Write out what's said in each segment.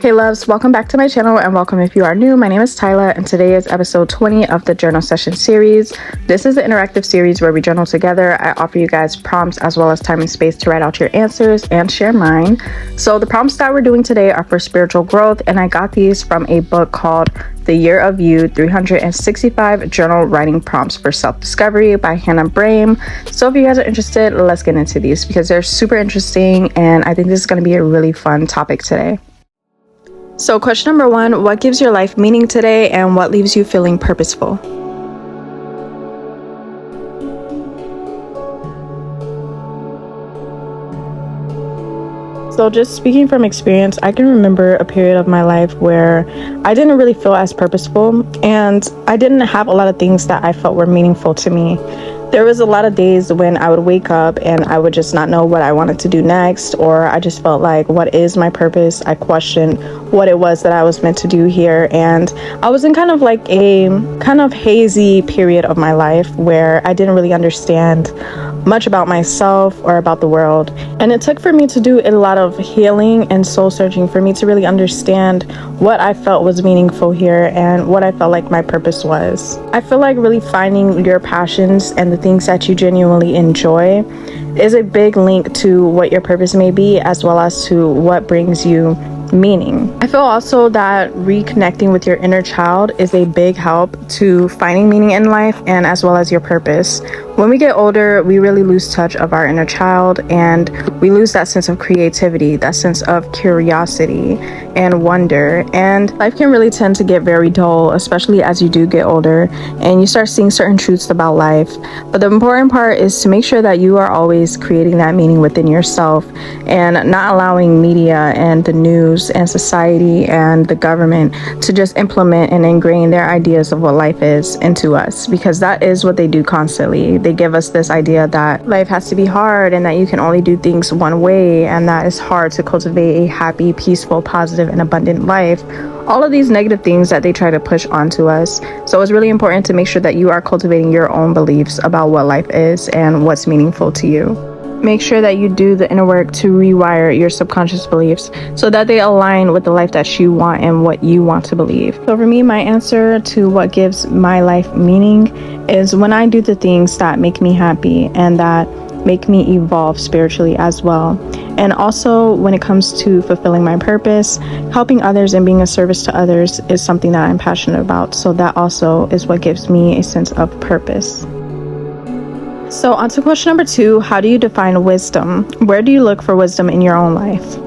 Hey loves, welcome back to my channel and welcome if you are new. My name is Tyla and today is episode 20 of the journal session series. This is an interactive series where we journal together. I offer you guys prompts as well as time and space to write out your answers and share mine. So the prompts that we're doing today are for spiritual growth, and I got these from a book called The Year of You, 365 Journal Writing Prompts for Self-Discovery by Hannah Brame. So if you guys are interested, let's get into these because they're super interesting and I think this is going to be a really fun topic today. So question number 1, what gives your life meaning today and what leaves you feeling purposeful? So just speaking from experience, I can remember a period of my life where I didn't really feel as purposeful and I didn't have a lot of things that I felt were meaningful to me. There was a lot of days when I would wake up and I would just not know what I wanted to do next, or I just felt like, what is my purpose? I questioned what it was that I was meant to do here. And I was in kind of like a kind of hazy period of my life where I didn't really understand much about myself or about the world. And it took for me to do a lot of healing and soul searching for me to really understand what I felt was meaningful here and what I felt like my purpose was. I feel like really finding your passions and the things that you genuinely enjoy is a big link to what your purpose may be, as well as to what brings you meaning. I feel also that reconnecting with your inner child is a big help to finding meaning in life and as well as your purpose. When we get older, we really lose touch of our inner child and we lose that sense of creativity, that sense of curiosity and wonder. And life can really tend to get very dull, especially as you do get older and you start seeing certain truths about life. But the important part is to make sure that you are always creating that meaning within yourself and not allowing media and the news and society and the government to just implement and ingrain their ideas of what life is into us, because that is what they do constantly. They give us this idea that life has to be hard and that you can only do things one way and that it's hard to cultivate a happy, peaceful, positive, and abundant life. All of these negative things that they try to push onto us. So it's really important to make sure that you are cultivating your own beliefs about what life is and what's meaningful to you. Make sure that you do the inner work to rewire your subconscious beliefs so that they align with the life that you want and what you want to believe. So for me, my answer to what gives my life meaning is when I do the things that make me happy and that make me evolve spiritually as well. And also when it comes to fulfilling my purpose, helping others and being a service to others is something that I'm passionate about. So that also is what gives me a sense of purpose. So on to question number 2, how do you define wisdom? Where do you look for wisdom in your own life?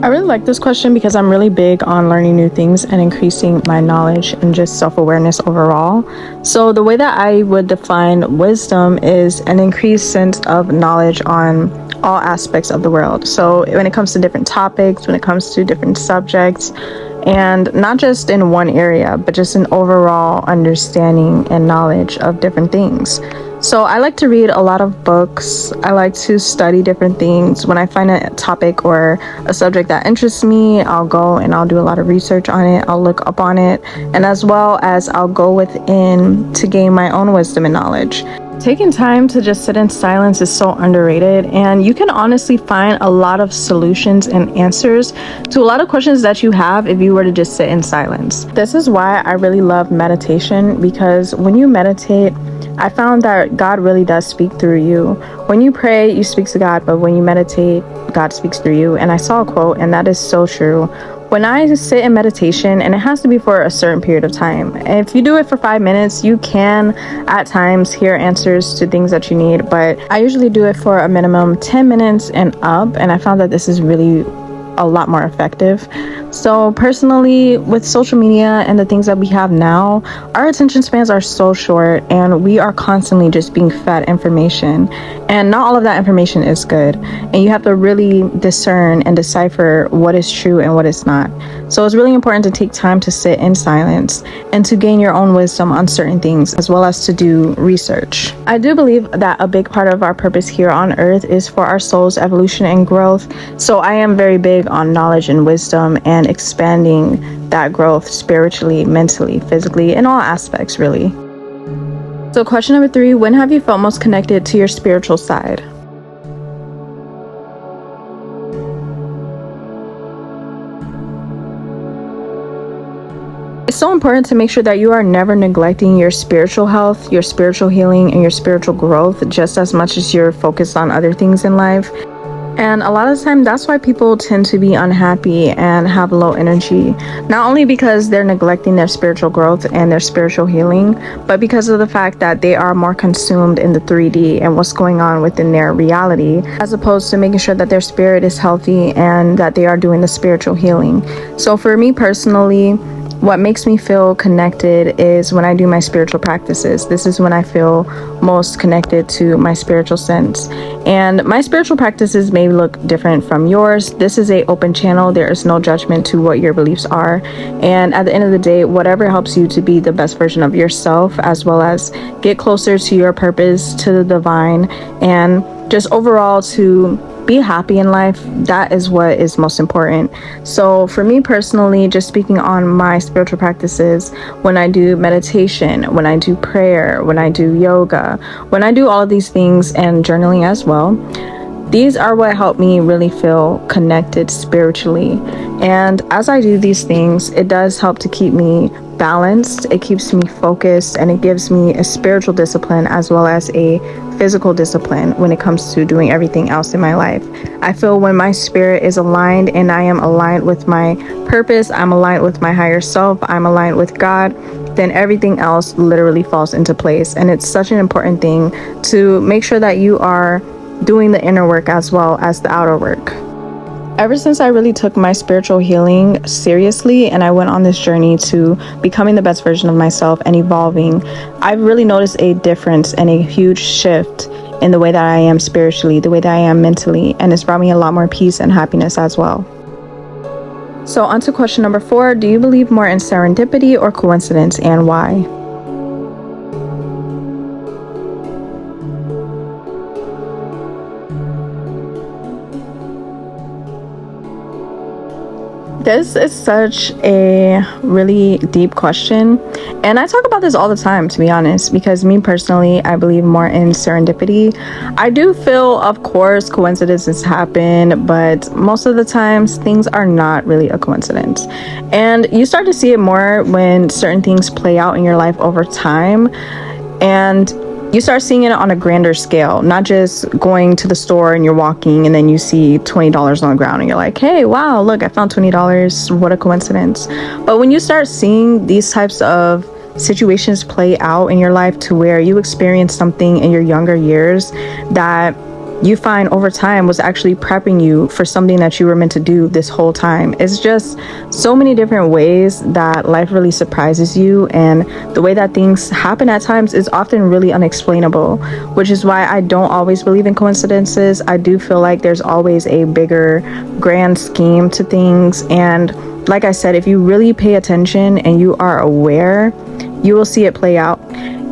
I really like this question because I'm really big on learning new things and increasing my knowledge and just self-awareness overall. So the way that I would define wisdom is an increased sense of knowledge on all aspects of the world. So when it comes to different topics, when it comes to different subjects, and not just in one area, but just an overall understanding and knowledge of different things. So I like to read a lot of books. I like to study different things. When I find a topic or a subject that interests me, I'll go and I'll do a lot of research on it. I'll look up on it, and as well as I'll go within to gain my own wisdom and knowledge. Taking time to just sit in silence is so underrated, and you can honestly find a lot of solutions and answers to a lot of questions that you have if you were to just sit in silence. This is why I really love meditation, because when you meditate, I found that God really does speak through you. When you pray, you speak to God, but when you meditate, God speaks through you. And I saw a quote, and that is so true. When I sit in meditation, and it has to be for a certain period of time, and if you do it for 5 minutes, you can at times hear answers to things that you need, but I usually do it for a minimum 10 minutes and up, and I found that this is really a lot more effective. So personally, with social media and the things that we have now, our attention spans are so short and we are constantly just being fed information, and not all of that information is good, and you have to really discern and decipher what is true and what is not. So it's really important to take time to sit in silence and to gain your own wisdom on certain things, as well as to do research. I do believe that a big part of our purpose here on earth is for our soul's evolution and growth. So I am very big on knowledge and wisdom and expanding that growth spiritually, mentally, physically, in all aspects really. So question number 3, when have you felt most connected to your spiritual side? It's so important to make sure that you are never neglecting your spiritual health, your spiritual healing, and your spiritual growth just as much as you're focused on other things in life. And a lot of the time, that's why people tend to be unhappy and have low energy. Not only because they're neglecting their spiritual growth and their spiritual healing, but because of the fact that they are more consumed in the 3D and what's going on within their reality, as opposed to making sure that their spirit is healthy and that they are doing the spiritual healing. So for me personally, what makes me feel connected is when I do my spiritual practices. This is when I feel most connected to my spiritual sense. And my spiritual practices may look different from yours. This is an open channel. There is no judgment to what your beliefs are. And at the end of the day, whatever helps you to be the best version of yourself, as well as get closer to your purpose, to the divine, and just overall to be happy in life, that is what is most important. So for me personally, just speaking on my spiritual practices, when I do meditation, when I do prayer, when I do yoga, when I do all of these things, and journaling as well, these are what help me really feel connected spiritually. And as I do these things, it does help to keep me balanced, it keeps me focused, and it gives me a spiritual discipline as well as a physical discipline when it comes to doing everything else in my life. I feel when my spirit is aligned and I am aligned with my purpose, I'm aligned with my higher self, I'm aligned with God, then everything else literally falls into place. And it's such an important thing to make sure that you are doing the inner work as well as the outer work. Ever since I really took my spiritual healing seriously and I went on this journey to becoming the best version of myself and evolving, I've really noticed a difference and a huge shift in the way that I am spiritually, the way that I am mentally, and it's brought me a lot more peace and happiness as well. So on to question number 4, do you believe more in serendipity or coincidence, and why? This is such a really deep question, and I talk about this all the time, to be honest, because me personally, I believe more in serendipity. I do feel, of course, coincidences happen, but most of the times things are not really a coincidence. And you start to see it more when certain things play out in your life over time, and you start seeing it on a grander scale, not just going to the store and you're walking and then you see $20 on the ground and you're like, hey, wow, look, I found $20. What a coincidence. But when you start seeing these types of situations play out in your life to where you experience something in your younger years that you find over time was actually prepping you for something that you were meant to do this whole time. It's just so many different ways that life really surprises you, and the way that things happen at times is often really unexplainable, which is why I don't always believe in coincidences. I do feel like there's always a bigger grand scheme to things, and like I said, if you really pay attention and you are aware, you will see it play out.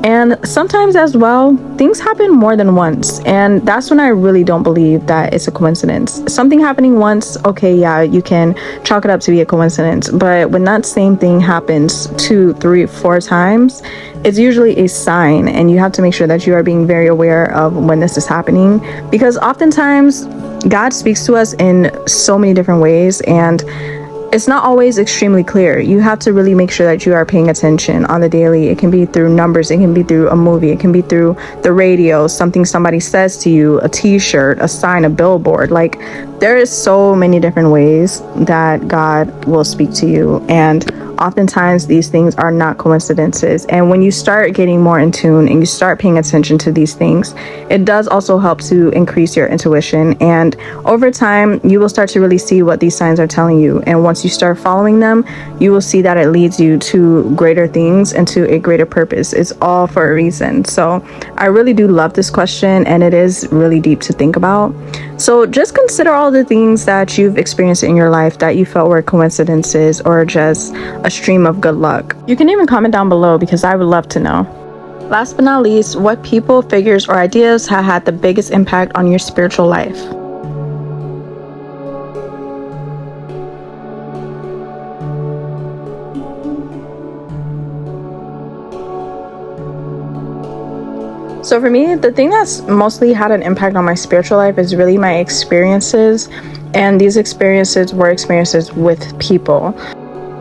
And sometimes as well, things happen more than once. And that's when I really don't believe that it's a coincidence. Something happening once, okay, yeah, you can chalk it up to be a coincidence. But when that same thing happens 2, 3, 4 times, it's usually a sign. And you have to make sure that you are being very aware of when this is happening. Because oftentimes, God speaks to us in so many different ways. And it's not always extremely clear. You have to really make sure that you are paying attention on the daily. It can be through numbers, it can be through a movie, it can be through the radio, something somebody says to you, a t-shirt, a sign, a billboard. Like, there is so many different ways that God will speak to you, and oftentimes these things are not coincidences. And when you start getting more in tune and you start paying attention to these things, it does also help to increase your intuition, and over time you will start to really see what these signs are telling you. And once you start following them, you will see that it leads you to greater things and to a greater purpose. It's all for a reason. So I really do love this question, and it is really deep to think about. So just consider all the things that you've experienced in your life that you felt were coincidences or just a stream of good luck. You can even comment down below because I would love to know. Last but not least, what people, figures, or ideas have had the biggest impact on your spiritual life? So for me, the thing that's mostly had an impact on my spiritual life is really my experiences, and these experiences were experiences with people.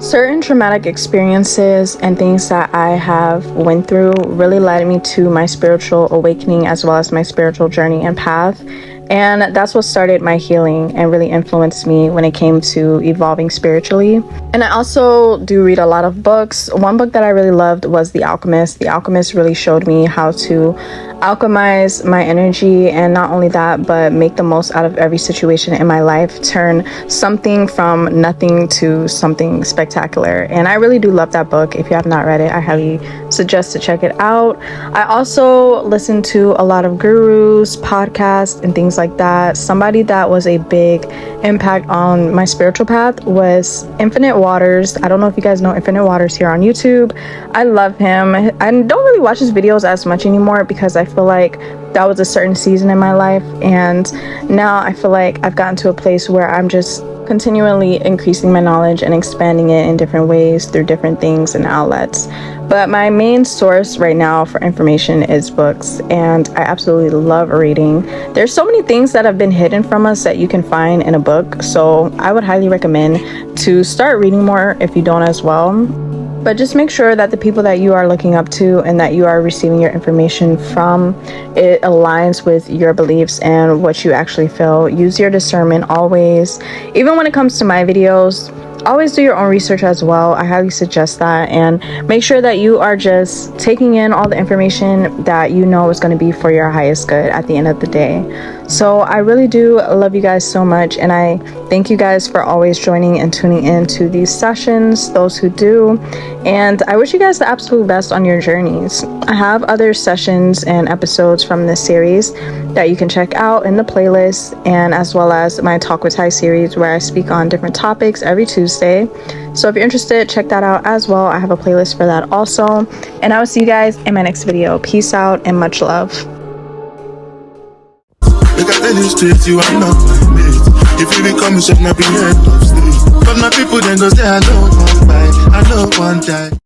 Certain traumatic experiences and things that I have went through really led me to my spiritual awakening as well as my spiritual journey and path. And that's what started my healing and really influenced me when it came to evolving spiritually. And I also do read a lot of books. One book that I really loved was The Alchemist. The Alchemist really showed me how to alchemize my energy, and not only that, but make the most out of every situation in my life, turn something from nothing to something spectacular. And I really do love that book. If you have not read it, I highly suggest to check it out. I also listen to a lot of gurus, podcasts, and things like that. Somebody that was a big impact on my spiritual path was Infinite Waters. I don't know if you guys know Infinite Waters here on YouTube. I love him. I don't really watch his videos as much anymore because I feel like that was a certain season in my life, and now I feel like I've gotten to a place where I'm just continually increasing my knowledge and expanding it in different ways through different things and outlets. But my main source right now for information is books, and I absolutely love reading. There's so many things that have been hidden from us that you can find in a book, so I would highly recommend to start reading more if you don't as well. But just make sure that the people that you are looking up to and that you are receiving your information from, it aligns with your beliefs and what you actually feel. Use your discernment always. Even when it comes to my videos, always do your own research as well. I highly suggest that, and make sure that you are just taking in all the information that you know is going to be for your highest good at the end of the day. So I really do love you guys so much, and I thank you guys for always joining and tuning in to these sessions, those who do, and I wish you guys the absolute best on your journeys. I have other sessions and episodes from this series that you can check out in the playlist, and as well as my Talk with Ty series where I speak on different topics every Tuesday. So if you're interested, check that out as well. I have a playlist for that also, and I will see you guys in my next video. Peace out and much love. Look at the streets, you are not my mate. If you become a shop, not be head of state. But my people then go say, I know one buy, I know one die.